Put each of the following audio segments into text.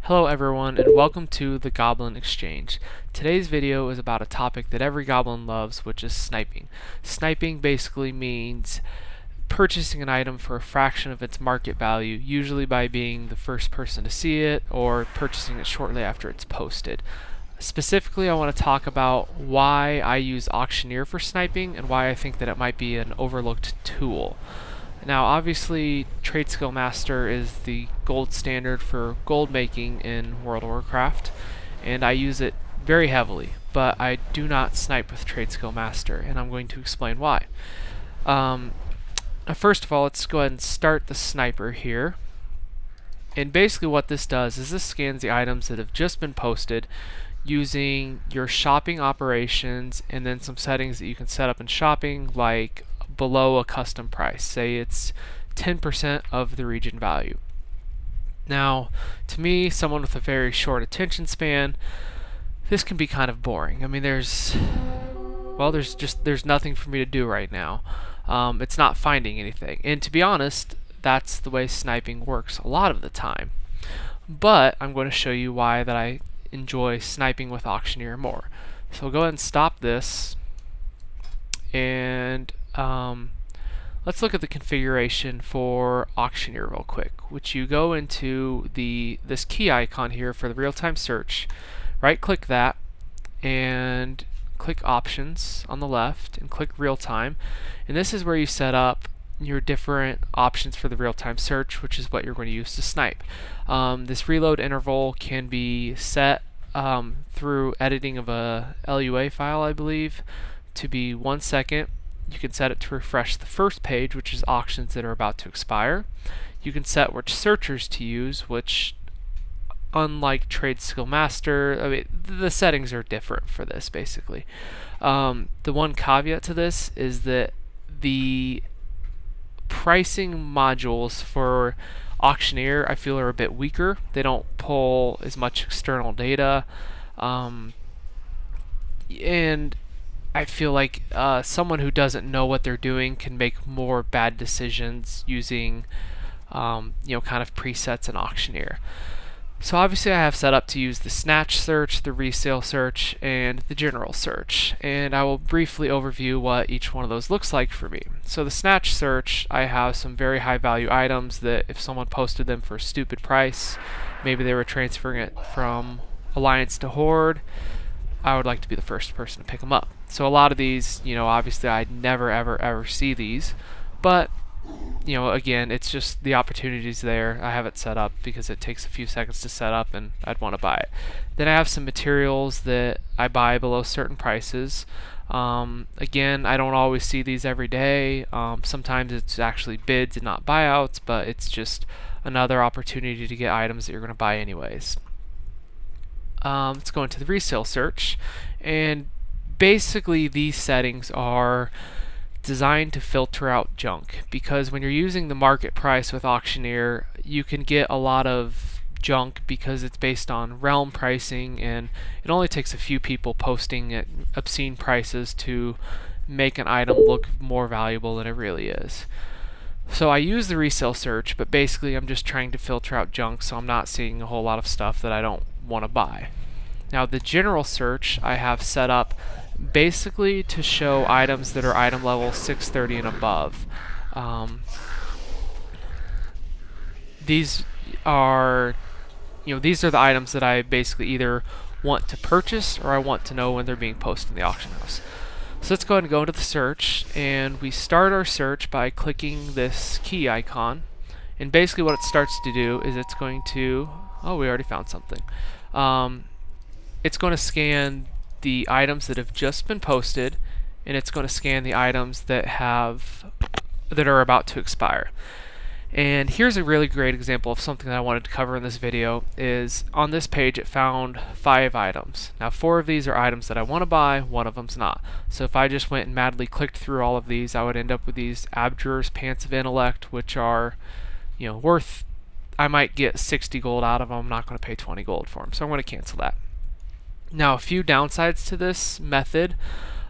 Hello everyone and welcome to the Goblin Exchange. Today's video is about a topic that every goblin loves, which is sniping. Sniping basically means purchasing an item for a fraction of its market value, usually by being the first person to see it or purchasing it shortly after it's posted. Specifically, I want to talk about why I use Auctioneer for sniping and why I think that it might be an overlooked tool. Now, obviously, Tradeskill Master is the gold standard for gold making in World of Warcraft, and I use it very heavily, but I do not snipe with Tradeskill Master, and I'm going to explain why. First of all, let's go ahead and start the sniper here. And basically what this does is this scans the items that have just been posted using your shopping operations and then some settings that you can set up in shopping, like below a custom price. Say it's 10% of the region value. Now, to me, someone with a very short attention span, this can be kind of boring. I mean, there's nothing for me to do right now. It's not finding anything. And to be honest, that's the way sniping works a lot of the time. But I'm going to show you why that I enjoy sniping with Auctioneer more. So we'll go ahead and stop this, and let's look at the configuration for Auctioneer real quick, which you go into this key icon here for the real-time search, right click that, and click Options on the left, and click Real-Time, and this is where you set up your different options for the real-time search, which is what you're going to use to snipe. This reload interval can be set through editing of a LUA file, I believe, to be 1 second. You can set it to refresh the first page, which is auctions that are about to expire. You can set which searchers to use, which, unlike Tradeskill Master, I mean, the settings are different for this, basically. The one caveat to this is that the pricing modules for Auctioneer, I feel, are a bit weaker. They don't pull as much external data, and I feel like someone who doesn't know what they're doing can make more bad decisions using kind of presets in Auctioneer. So obviously I have set up to use the snatch search, the resale search, and the general search, and I will briefly overview what each one of those looks like for me. So the snatch search, I have some very high value items that if someone posted them for a stupid price, maybe they were transferring it from Alliance to Horde, I would like to be the first person to pick them up. So a lot of these, obviously I'd never ever see these, but again, it's just the opportunity's there. I have it set up because it takes a few seconds to set up and I'd want to buy it. Then I have some materials that I buy below certain prices. Again, I don't always see these every day. Sometimes it's actually bids and not buyouts, but it's just another opportunity to get items that you're going to buy anyways. Let's go into the resale search, and basically these settings are designed to filter out junk, because when you're using the market price with Auctioneer, you can get a lot of junk because it's based on realm pricing, and it only takes a few people posting at obscene prices to make an item look more valuable than it really is. So I use the resale search, but basically I'm just trying to filter out junk, so I'm not seeing a whole lot of stuff that I don't want to buy. Now the general search I have set up basically to show items that are item level 630 and above. These are the items that I basically either want to purchase or I want to know when they're being posted in the auction house. So let's go ahead and go into the search, and we start our search by clicking this key icon, and basically what it starts to do is it's going to, oh, we already found something. It's going to scan the items that have just been posted, and it's going to scan the items that are about to expire. And here's a really great example of something that I wanted to cover in this video. Is on this page it found 5 items. Now 4 of these are items that I want to buy, 1 of them's not. So if I just went and madly clicked through all of these, I would end up with these Abjurer's Pants of Intellect, which are worth, I might get 60 gold out of them. I'm not going to pay 20 gold for them, so I'm going to cancel that. Now, a few downsides to this method.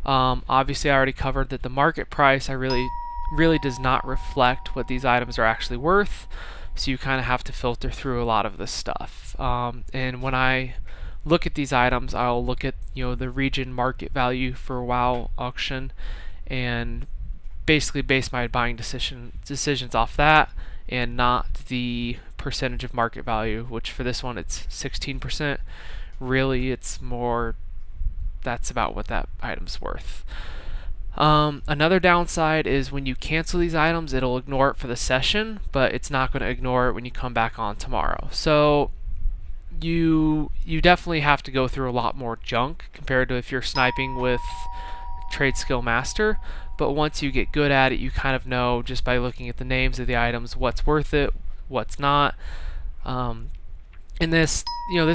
Obviously, I already covered that the market price really does not reflect what these items are actually worth. so you kind of have to filter through a lot of this stuff. And when I look at these items, I'll look at the region market value for WoW auction, and basically base my buying decisions off that, and not the percentage of market value, which for this one it's 16%. Really, it's more, that's about what that item's worth. Another downside is when you cancel these items, it'll ignore it for the session, but it's not going to ignore it when you come back on tomorrow. So you definitely have to go through a lot more junk compared to if you're sniping with Tradeskill Master. But once you get good at it, you kind of know just by looking at the names of the items what's worth it, what's not. And this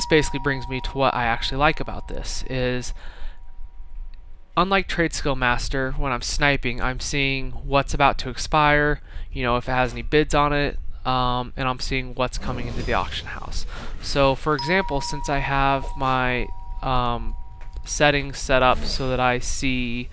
basically brings me to what I actually like about this is, unlike Tradeskill Master, when I'm sniping, I'm seeing what's about to expire, if it has any bids on it, and I'm seeing what's coming into the auction house. So for example, since I have my settings set up so that I see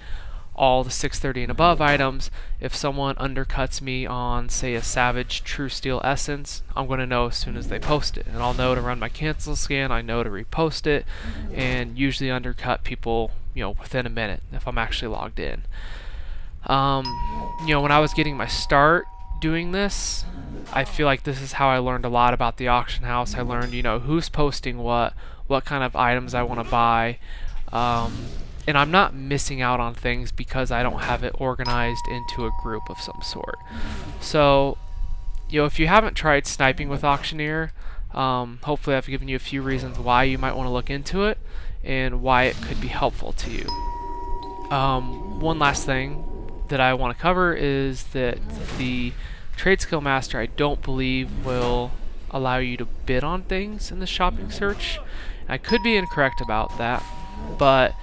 all the 630 and above items, if someone undercuts me on, say, a Savage True Steel Essence, I'm going to know as soon as they post it, and I'll know to run my cancel scan, I know to repost it, and usually undercut people within a minute if I'm actually logged in. When I was getting my start doing this, I feel like this is how I learned a lot about the auction house. I learned who's posting what kind of items I want to buy, and I'm not missing out on things because I don't have it organized into a group of some sort. So if you haven't tried sniping with Auctioneer, hopefully I've given you a few reasons why you might want to look into it and why it could be helpful to you. One last thing that I want to cover is that the Tradeskill Master, I don't believe, will allow you to bid on things in the shopping search. I could be incorrect about that, but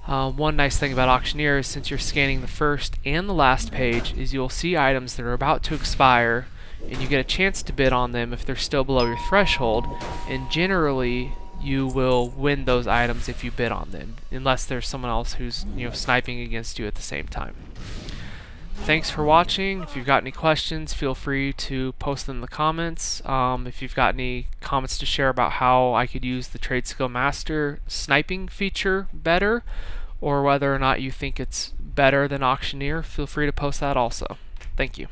one nice thing about Auctioneer is, since you're scanning the first and the last page, is you'll see items that are about to expire, and you get a chance to bid on them if they're still below your threshold, and generally you will win those items if you bid on them, unless there's someone else who's sniping against you at the same time. Thanks for watching. If you've got any questions, feel free to post them in the comments. If you've got any comments to share about how I could use the Tradeskill Master sniping feature better, or whether or not you think it's better than Auctioneer, feel free to post that also. Thank you.